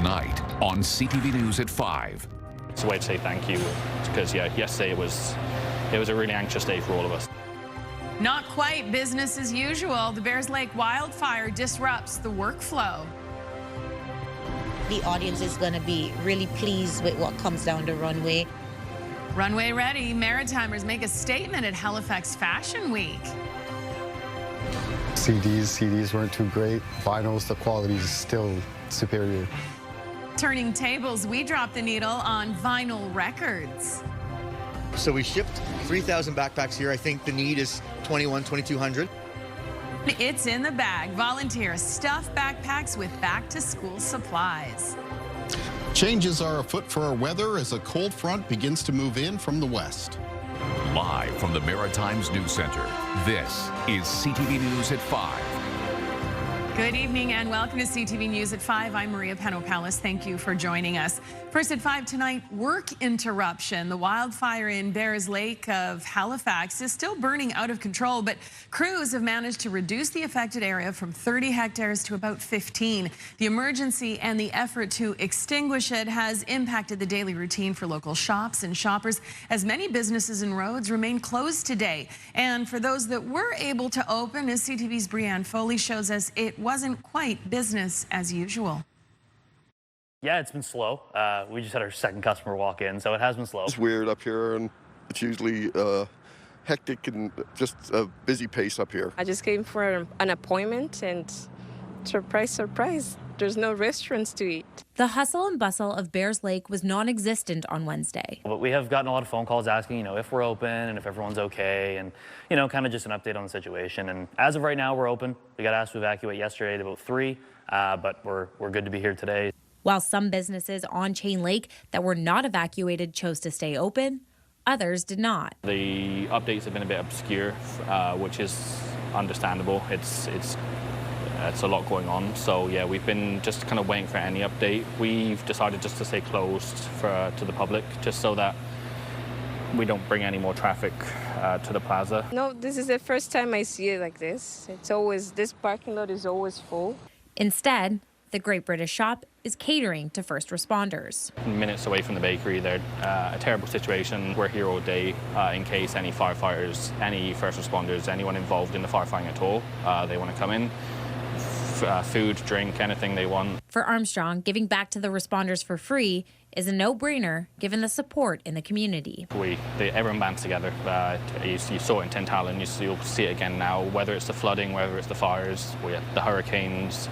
tonight on CTV News at 5. It's a way to say thank you, because yesterday it was a really anxious day for all of us. Not quite business as usual. The Bears Lake wildfire disrupts the workflow. The audience is going to be really pleased with what comes down the runway. Runway ready, Maritimers make a statement at Halifax Fashion Week. CDs weren't too great. Vinyls, the quality is still superior. Turning tables, we dropped the needle on vinyl records. So we shipped 3,000 backpacks here. I think the need is 2,200. It's in the bag. Volunteers stuff backpacks with back-to-school supplies. Changes are afoot for our weather as a cold front begins to move in from the west. Live from the Maritimes News Center, this is CTV News at 5. Good evening and welcome to CTV News at 5. I'm Maria Penopalis. Thank you for joining us. First at 5 tonight, work interruption. The wildfire in Bears Lake of Halifax is still burning out of control, but crews have managed to reduce the affected area from 30 hectares to about 15. The emergency and the effort to extinguish it has impacted the daily routine for local shops and shoppers, as many businesses and roads remain closed today. And for those that were able to open, as CTV's Brianne Foley shows us, it wasn't quite business as usual. Yeah, it's been slow. We just had our second customer walk in, so it has been slow. It's weird up here, and it's usually hectic and just a busy pace up here. I just came for an appointment, and surprise, surprise, there's no restaurants to eat. The hustle and bustle of Bears Lake was non-existent on Wednesday. But we have gotten a lot of phone calls asking, if we're open and if everyone's okay, and, kind of just an update on the situation. And as of right now, we're open. We got asked to evacuate yesterday at about 3, but we're good to be here today. While some businesses on Chain Lake that were not evacuated chose to stay open, others did not. The updates have been a bit obscure, which is understandable. It's a lot going on. So yeah, we've been just kind of waiting for any update. We've decided just to stay closed to the public, just so that we don't bring any more traffic to the plaza. No, this is the first time I see it like this. This parking lot is always full. Instead, the Great British Shop is catering to first responders. Minutes away from the bakery, they're a terrible situation. We're here all day in case any firefighters, any first responders, anyone involved in the firefighting at all, they want to come in. Food, drink, anything they want. For Armstrong, giving back to the responders for free is a no-brainer given the support in the community. Everyone bands together. You saw it in Tintagel, you'll see it again now, whether it's the flooding, whether it's the fires, the hurricanes.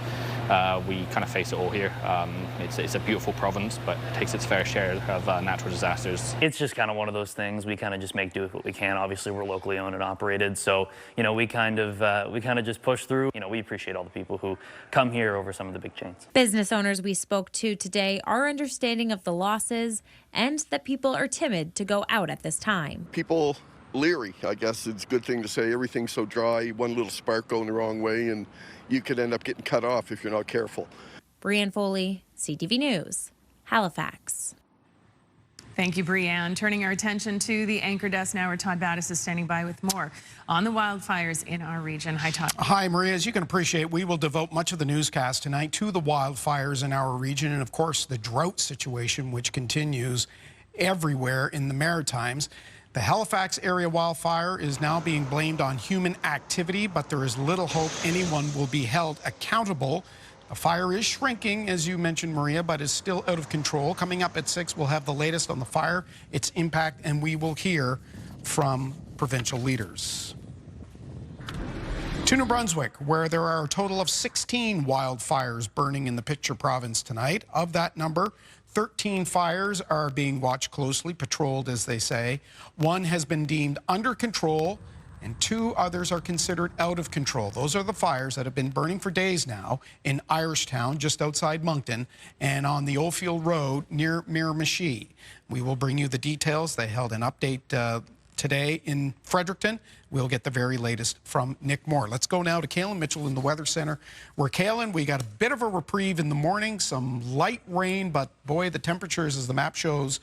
We kind of face it all here. It's a beautiful province, but it takes its fair share of natural disasters. It's just kind of one of those things. We kind of just make do with what we can. Obviously, we're locally owned and operated, so we kind of just push through. We appreciate all the people who come here over some of the big chains. Business owners we spoke to today are understanding of the losses and that people are timid to go out at this time. People leery, I guess it's a good thing to say. Everything's so dry, one little spark going the wrong way, and you could end up getting cut off if you're not careful. Brianne Foley, CTV News, Halifax. Thank you, Brianne. Turning our attention to the anchor desk now, where Todd Battis is standing by with more on the wildfires in our region. Hi, Todd. Hi, Maria. As you can appreciate, we will devote much of the newscast tonight to the wildfires in our region and, of course, the drought situation, which continues everywhere in the Maritimes. The Halifax area wildfire is now being blamed on human activity, but there is little hope anyone will be held accountable. The fire is shrinking, as you mentioned, Maria, but is still out of control. Coming up at 6, we'll have the latest on the fire, its impact, and we will hear from provincial leaders. To New Brunswick, where there are a total of 16 wildfires burning in the Pitcher province tonight. Of that number, 13 fires are being watched closely, patrolled, as they say. 1 has been deemed under control, and 2 others are considered out of control. Those are the fires that have been burning for days now in Irishtown, just outside Moncton, and on the Oldfield Road near Miramichi. We will bring you the details. They held an update today in Fredericton. We'll get the very latest from Nick Moore. Let's go now to Kaylin Mitchell in the Weather Center, where, Kaylin, we got a bit of a reprieve in the morning, some light rain, but boy, the temperatures, as the map shows,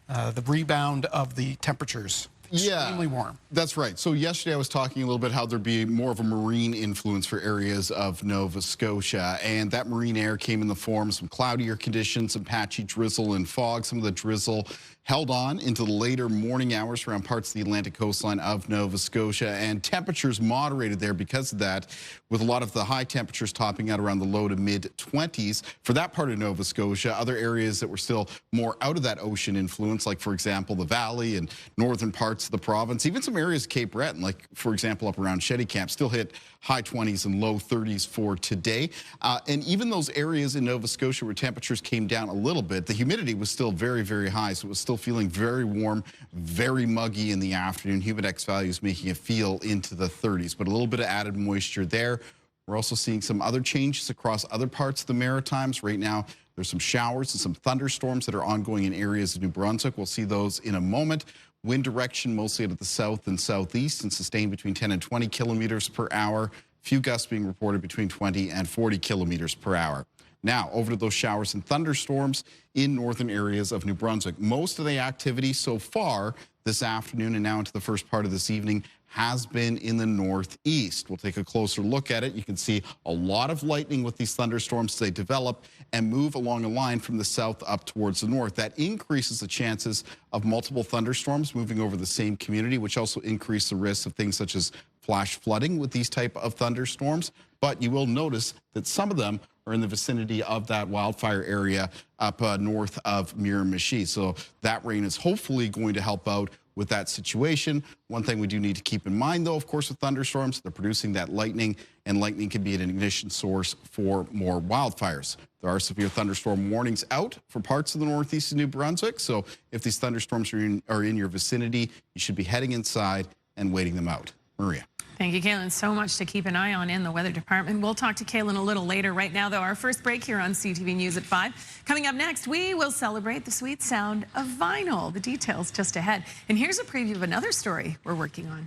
the rebound of the temperatures extremely warm. That's right. So yesterday I was talking a little bit how there'd be more of a marine influence for areas of Nova Scotia, and that marine air came in the form of some cloudier conditions, some patchy drizzle and fog. Some of the drizzle held on into the later morning hours around parts of the Atlantic coastline of Nova Scotia, and temperatures moderated there because of that, with a lot of the high temperatures topping out around the low to mid-20s for that part of Nova Scotia. Other areas that were still more out of that ocean influence, like, for example, the valley and northern parts of the province, even some areas of Cape Breton, like, for example, up around Shetty Camp, still hit high 20s and low 30s for today. And even those areas in Nova Scotia where temperatures came down a little bit, the humidity was still very, very high, so it was still feeling very warm, very muggy in the afternoon. Humidex values making it feel into the 30s, but a little bit of added moisture there. We're also seeing some other changes across other parts of the Maritimes. Right now, there's some showers and some thunderstorms that are ongoing in areas of New Brunswick. We'll see those in a moment. Wind direction mostly out of the south and southeast and sustained between 10 and 20 kilometers per hour. Few gusts being reported between 20 and 40 kilometers per hour. Now, over to those showers and thunderstorms in northern areas of New Brunswick. Most of the activity so far this afternoon and now into the first part of this evening has been in the northeast. We'll take a closer look at it. You can see a lot of lightning with these thunderstorms as they develop and move along a line from the south up towards the north. That increases the chances of multiple thunderstorms moving over the same community, which also increase the risk of things such as flash flooding with these type of thunderstorms. But you will notice that some of them are in the vicinity of that wildfire area up north of Miramichi. So that rain is hopefully going to help out with that situation. One thing we do need to keep in mind, though, of course, with thunderstorms, they're producing that lightning, and lightning can be an ignition source for more wildfires. There are severe thunderstorm warnings out for parts of the northeast of New Brunswick, so if these thunderstorms are in your vicinity, you should be heading inside and waiting them out. Maria. Thank you, Kaylin. So much to keep an eye on in the weather department. We'll talk to Kaylin a little later. Right now, though, our first break here on CTV News at 5. Coming up next, we will celebrate the sweet sound of vinyl. The details just ahead. And here's a preview of another story we're working on.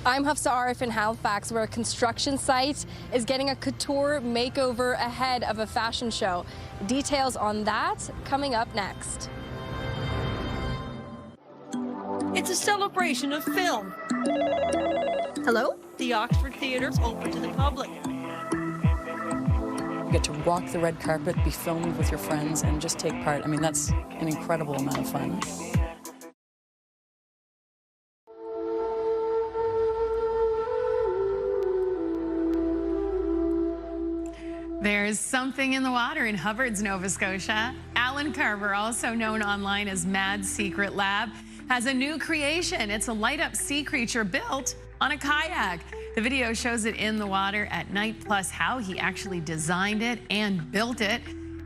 I'm Hafsa Arif in Halifax, where a construction site is getting a couture makeover ahead of a fashion show. Details on that coming up next. It's a celebration of film. Hello? The Oxford Theatre's open to the public. You get to walk the red carpet, be filmed with your friends, and just take part. I mean, that's an incredible amount of fun. There's something in the water in Hubbards, Nova Scotia. Alan Carver, also known online as Mad Secret Lab, has a new creation. It's a Lightup Sea Creature built on a kayak. The video shows it in the water at night, plus how he actually designed it and built it.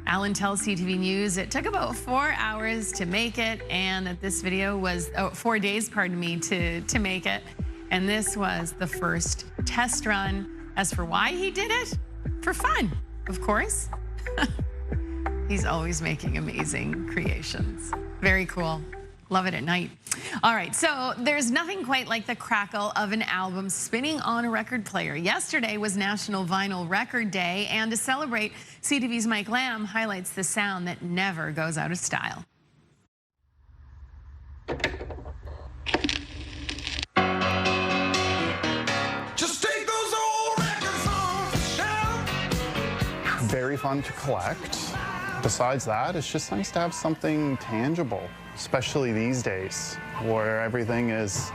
Alan tells CTV News it took about 4 hours to make it, and that this video was 4 days, pardon me, to make it. And this was the first test run. As for why he did it, for fun, of course. He's always making amazing creations. Very cool. Love it at night. All right, so there's nothing quite like the crackle of an album spinning on a record player. Yesterday was National Vinyl Record Day, and to celebrate, CTV's Mike Lamb highlights the sound that never goes out of style. Just take those old records off the shelf. Very fun to collect. Besides that, it's just nice to have something tangible, especially these days where everything is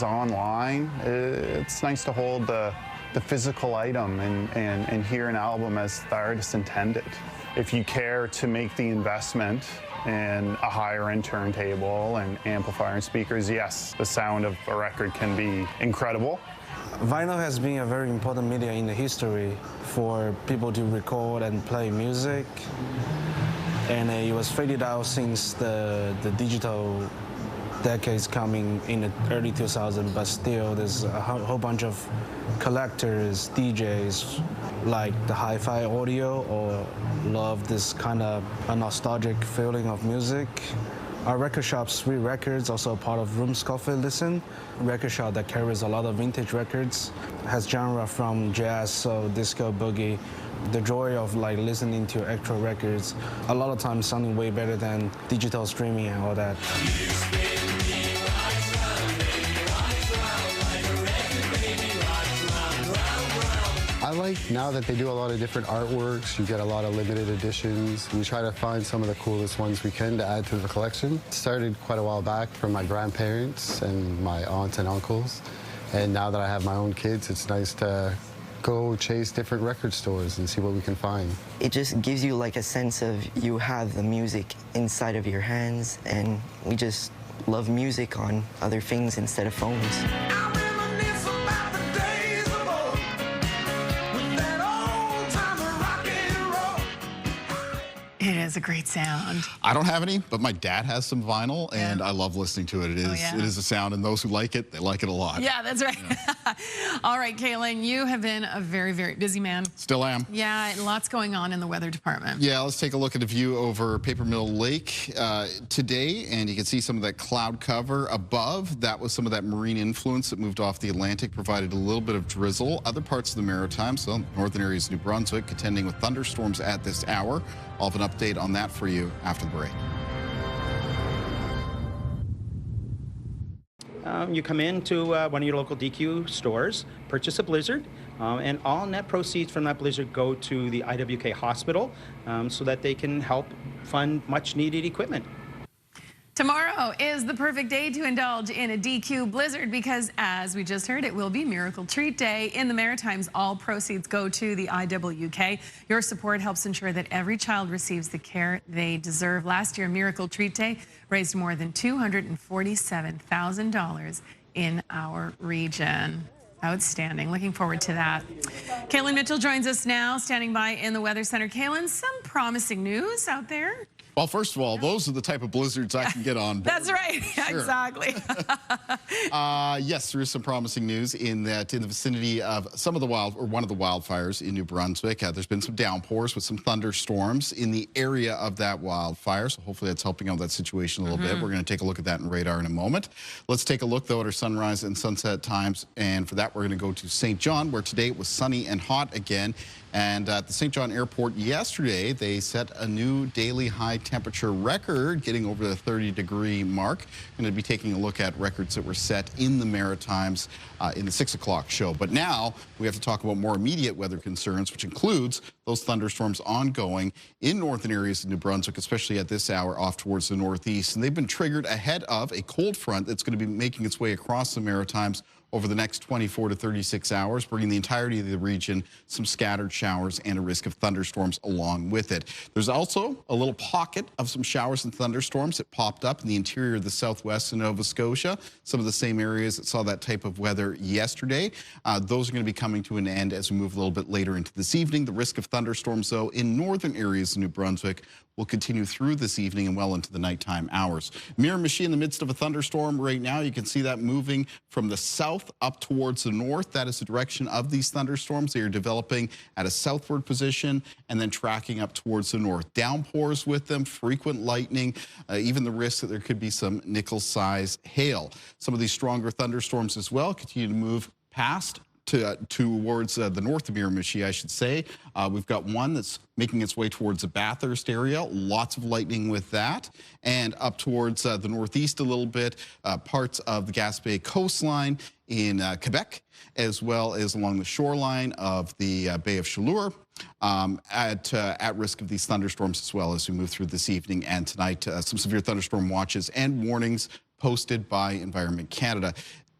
online. It's nice to hold the physical item and hear an album as the artist intended. If you care to make the investment in a higher-end turntable and amplifier and speakers, yes, the sound of a record can be incredible. Vinyl has been a very important media in the history for people to record and play music. And it was faded out since the digital decades coming in the early 2000s, but still there's a whole bunch of collectors, DJs, like the hi-fi audio or love this kind of a nostalgic feeling of music. Our record shop, Sweet Records, also a part of Rooms Coffee Listen, a record shop that carries a lot of vintage records, has genre from jazz, soul, disco, boogie. The joy of like listening to actual records, a lot of times sounding way better than digital streaming and all that. like now that they do a lot of different artworks, you get a lot of limited editions. We try to find some of the coolest ones we can to add to the collection. It started quite a while back from my grandparents and my aunts and uncles. And now that I have my own kids, it's nice to go chase different record stores and see what we can find. It just gives you like a sense of you have the music inside of your hands, and we just love music on other things instead of phones. It is a great sound. I don't have any, but my dad has some vinyl, and I love listening to it. It is a sound, and those who like it, they like it a lot. Yeah, that's right. All right, Kalen, you have been a very, very busy man. Still am. Yeah, and lots going on in the weather department. Yeah, let's take a look at a view over Paper Mill Lake today, and you can see some of that cloud cover above. That was some of that marine influence that moved off the Atlantic, provided a little bit of drizzle. Other parts of the Maritimes, so northern areas of New Brunswick, contending with thunderstorms at this hour. I'll have an update on that for you after the break. You come into one of your local DQ stores, purchase a Blizzard, and all net proceeds from that Blizzard go to the IWK hospital so that they can help fund much needed equipment. Tomorrow is the perfect day to indulge in a DQ Blizzard because, as we just heard, it will be Miracle Treat Day. In the Maritimes, all proceeds go to the IWK. Your support helps ensure that every child receives the care they deserve. Last year, Miracle Treat Day raised more than $247,000 in our region. Outstanding. Looking forward to that. Kaylin Mitchell joins us now, standing by in the Weather Center. Kaylin, some promising news out there. Well, first of all, those are the type of blizzards I can get on board. That's right. Sure. Exactly. Yes, there is some promising news in that in the vicinity of some of the one of the wildfires in New Brunswick. There's been some downpours with some thunderstorms in the area of that wildfire. So hopefully that's helping out that situation a little bit. We're going to take a look at that in radar in a moment. Let's take a look, though, at our sunrise and sunset times. And for that, we're going to go to St. John, where today it was sunny and hot again. And at the St. John Airport yesterday, they set a new daily high temperature record, getting over the 30-degree mark. Going to be taking a look at records that were set in the Maritimes in the 6 o'clock show. But now we have to talk about more immediate weather concerns, which includes those thunderstorms ongoing in northern areas of New Brunswick, especially at this hour off towards the northeast. And they've been triggered ahead of a cold front that's going to be making its way across the Maritimes over the next 24 to 36 hours, bringing the entirety of the region some scattered showers and a risk of thunderstorms along with it. There's also a little pocket of some showers and thunderstorms that popped up in the interior of the southwest of Nova Scotia, some of the same areas that saw that type of weather yesterday. Those are going to be coming to an end as we move a little bit later into this evening. The risk of thunderstorms, though, in northern areas of New Brunswick will continue through this evening and well into the nighttime hours. Miramichi in the midst of a thunderstorm right now. You can see that moving from the south up towards the north. That is the direction of these thunderstorms. They are developing at a southward position and then tracking up towards the north. Downpours with them, frequent lightning, even the risk that there could be some nickel-size hail. Some of these stronger thunderstorms as well continue to move past towards the north of Miramichi, I should say. We've got one that's making its way towards the Bathurst area. Lots of lightning with that. And up towards the northeast a little bit, parts of the Gaspé coastline in Quebec, as well as along the shoreline of the Bay of Chaleur, at risk of these thunderstorms as well as we move through this evening and tonight. Some severe thunderstorm watches and warnings posted by Environment Canada.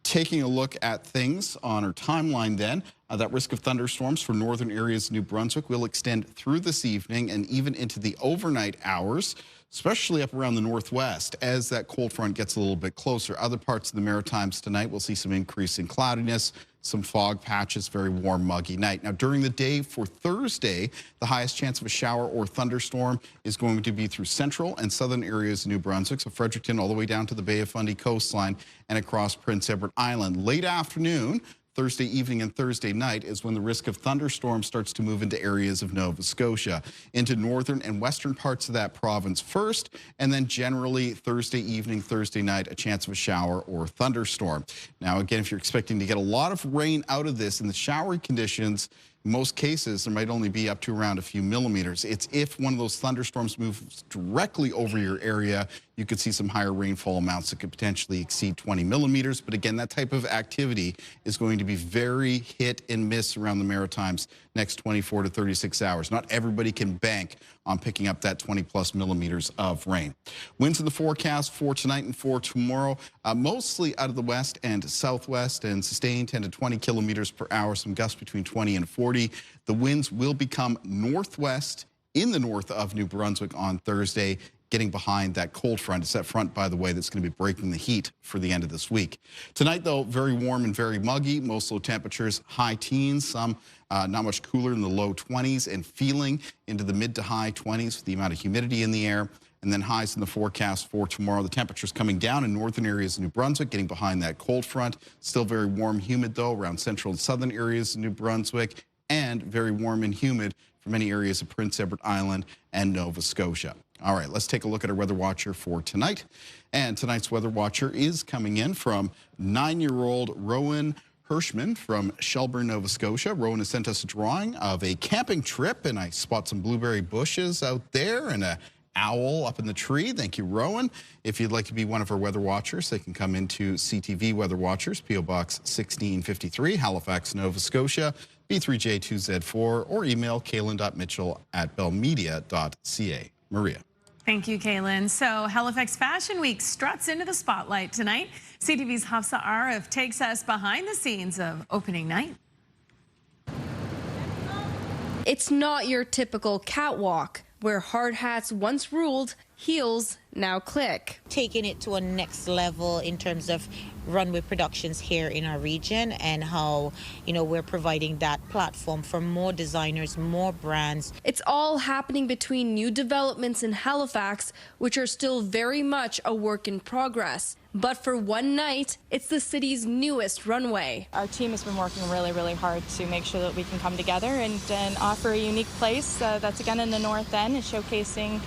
Taking a look at things on our timeline then, that risk of thunderstorms for northern areas of New Brunswick will extend through this evening and even into the overnight hours, especially up around the northwest as that cold front gets a little bit closer. Other parts of the Maritimes tonight will see some increase in cloudiness, some fog patches, very warm, muggy night. Now, during the day for Thursday, the highest chance of a shower or thunderstorm is going to be through central and southern areas of New Brunswick, so Fredericton all the way down to the Bay of Fundy coastline and across Prince Edward Island. Late afternoon, Thursday evening and Thursday night is when the risk of thunderstorms starts to move into areas of Nova Scotia, into northern and western parts of that province first, and then generally Thursday evening, Thursday night, a chance of a shower or thunderstorm. Now, again, if you're expecting to get a lot of rain out of this in the showery conditions, in most cases, there might only be up to around a few millimeters. It's if one of those thunderstorms moves directly over your area, you could see some higher rainfall amounts that could potentially exceed 20 millimeters. But again, that type of activity is going to be very hit and miss around the Maritimes next 24 to 36 hours. Not everybody can bank on picking up that 20+ millimeters of rain. Winds in the forecast for tonight and for tomorrow, mostly out of the west and southwest, and sustained 10 to 20 kilometers per hour, some gusts between 20 and 40. The winds will become northwest in the north of New Brunswick on Thursday, getting behind that cold front. It's that front, by the way, that's going to be breaking the heat for the end of this week. Tonight, though, very warm and very muggy. Most low temperatures, high teens, some not much cooler in the low 20s, and feeling into the mid to high 20s with the amount of humidity in the air. And then highs in the forecast for tomorrow. The temperatures coming down in northern areas of New Brunswick, getting behind that cold front. Still very warm, humid, though, around central and southern areas of New Brunswick, and very warm and humid for many areas of Prince Edward Island and Nova Scotia. All right, let's take a look at our Weather Watcher for tonight. And tonight's Weather Watcher is coming in from 9-year-old Rowan Hirschman from Shelburne, Nova Scotia. Rowan has sent us a drawing of a camping trip, and I spot some blueberry bushes out there and a owl up in the tree. Thank you, Rowan. If you'd like to be one of our Weather Watchers, they can come into CTV Weather Watchers, P.O. Box 1653, Halifax, Nova Scotia, B3J2Z4, or email kaylin.mitchell@bellmedia.ca. Maria. Thank you, Kaylin. So Halifax Fashion Week struts into the spotlight tonight. CTV's Hafsa Arif takes us behind the scenes of opening night. It's not your typical catwalk, where hard hats once ruled, heels now click. Taking it to a next level in terms of runway productions here in our region, and how, we're providing that platform for more designers, more brands. It's all happening between new developments in Halifax, which are still very much a work in progress. But for one night, it's the city's newest runway. Our team has been working really, really hard to make sure that we can come together and offer a unique place that's again in the North End and showcasing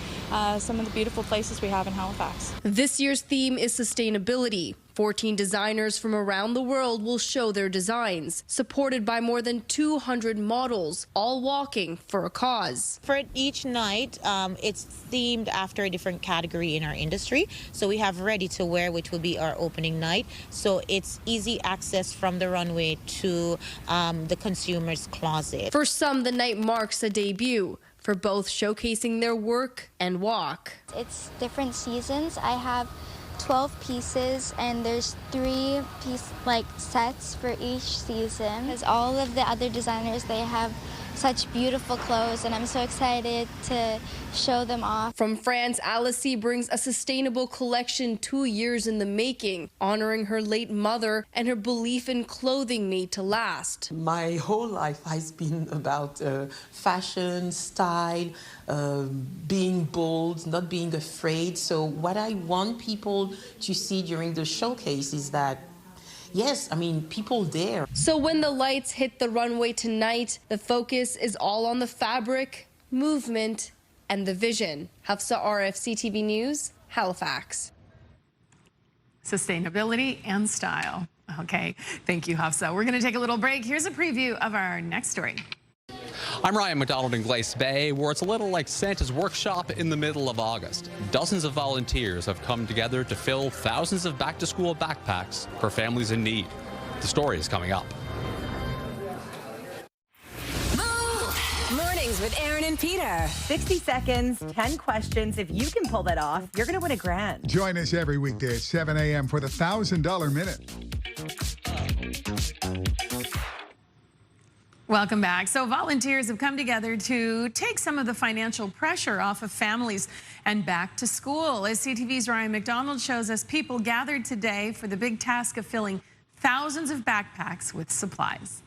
some of the beautiful places we have in Halifax. This year's theme is sustainability. 14 designers from around the world will show their designs, supported by more than 200 models, all walking for a cause. For each night, it's themed after a different category in our industry. So we have ready to wear, which will be our opening night. So it's easy access from the runway to the consumer's closet. For some, the night marks a debut, for both showcasing their work and walk. It's different seasons. I have 12 pieces, and there's 3 sets for each season. Because all of the other designers, they have such beautiful clothes, and I'm so excited to show them off. From France, Alice brings a sustainable collection 2 years in the making, honoring her late mother and her belief in clothing made to last. My whole life has been about fashion, style, being bold, not being afraid. So what I want people to see during the showcase is that yes, people dare. So when the lights hit the runway tonight, the focus is all on the fabric, movement, and the vision. Hafsa Arif, CTV News, Halifax. Sustainability and style. Okay, thank you, Hafsa. We're going to take a little break. Here's a preview of our next story. I'm Ryan McDonald in Glace Bay, where it's a little like Santa's workshop in the middle of August. Dozens of volunteers have come together to fill thousands of back-to-school backpacks for families in need. The story is coming up. Mornings with Aaron and Peter. 60 seconds, 10 questions. If you can pull that off, you're going to win $1,000. Join us every weekday at 7 a.m. for the $1,000 Minute. Welcome back. So volunteers have come together to take some of the financial pressure off of families and back to school. As CTV's Ryan McDonald shows us, people gathered today for the big task of filling thousands of backpacks with supplies.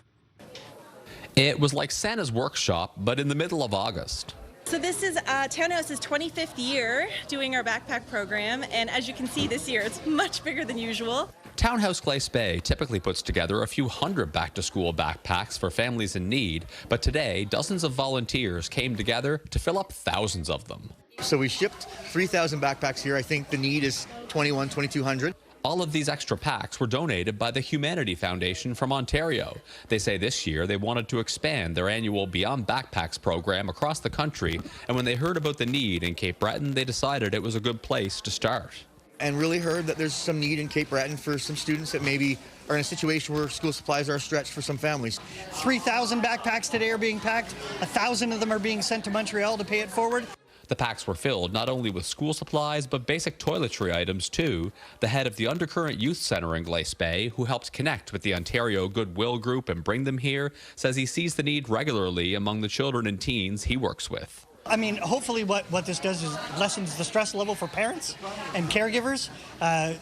It was like Santa's workshop, but in the middle of August. So this is Townhouse's 25th year doing our backpack program, and as you can see this year, it's much bigger than usual. Townhouse Glace Bay typically puts together a few hundred back-to-school backpacks for families in need, but today, dozens of volunteers came together to fill up thousands of them. So we shipped 3,000 backpacks here. I think the need is 2,200. All of these extra packs were donated by the Humanity Foundation from Ontario. They say this year they wanted to expand their annual Beyond Backpacks program across the country, and when they heard about the need in Cape Breton, they decided it was a good place to start. And really heard that there's some need in Cape Breton for some students that maybe are in a situation where school supplies are stretched for some families. 3,000 backpacks today are being packed. 1,000 of them are being sent to Montreal to pay it forward. The packs were filled not only with school supplies, but basic toiletry items too. The head of the Undercurrent Youth Centre in Glace Bay, who helped connect with the Ontario Goodwill Group and bring them here, says he sees the need regularly among the children and teens he works with. I mean, hopefully what this does is lessens the stress level for parents and caregivers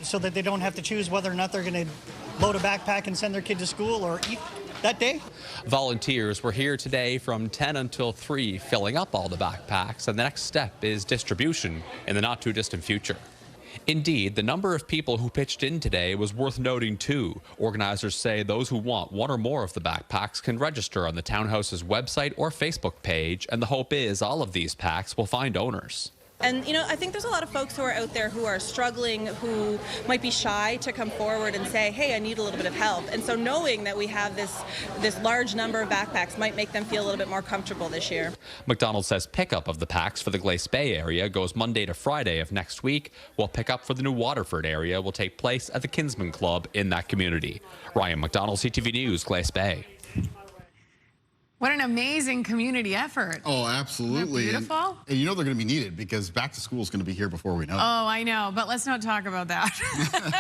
so that they don't have to choose whether or not they're going to load a backpack and send their kid to school or eat that day. Volunteers were here today from 10 until 3 filling up all the backpacks, and the next step is distribution in the not too distant future. Indeed, the number of people who pitched in today was worth noting too. Organizers say those who want one or more of the backpacks can register on the townhouse's website or Facebook page, and the hope is all of these packs will find owners. And, you know, I think there's a lot of folks who are out there who are struggling, who might be shy to come forward and say, hey, I need a little bit of help. And so knowing that we have this large number of backpacks might make them feel a little bit more comfortable this year. McDonald says pickup of the packs for the Glace Bay area goes Monday to Friday of next week, while pickup for the New Waterford area will take place at the Kinsman Club in that community. Ryan McDonald, CTV News, Glace Bay. What an amazing community effort. Oh, absolutely. Isn't that beautiful? And you know they're going to be needed because back to school is going to be here before we know it. Oh, I know, but let's not talk about that.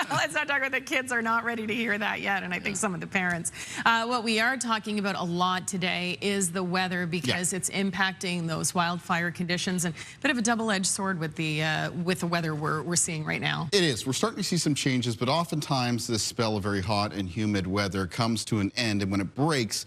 Let's not talk about the kids are not ready to hear that yet, and I think some of the parents. What we are talking about a lot today is the weather because it's impacting those wildfire conditions, and a bit of a double-edged sword with the weather we're seeing right now. It is. We're starting to see some changes, but oftentimes this spell of very hot and humid weather comes to an end, and when it breaks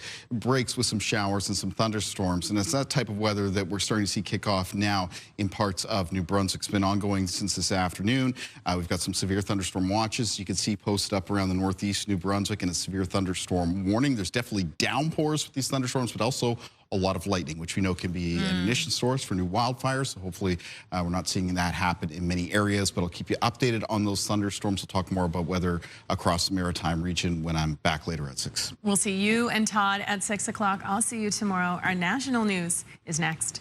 with some showers and some thunderstorms, and it's that type of weather that we're starting to see kick off now in parts of New Brunswick. It's been ongoing since this afternoon. We've got some severe thunderstorm watches you can see posted up around the northeast New Brunswick, and a severe thunderstorm warning. There's definitely downpours with these thunderstorms, but also a lot of lightning, which we know can be an ignition source for new wildfires. So hopefully we're not seeing that happen in many areas, but I'll keep you updated on those thunderstorms. We'll talk more about weather across the Maritime region when I'm back later at 6. We'll see you and Todd at 6 o'clock. I'll see you tomorrow. Our national news is next.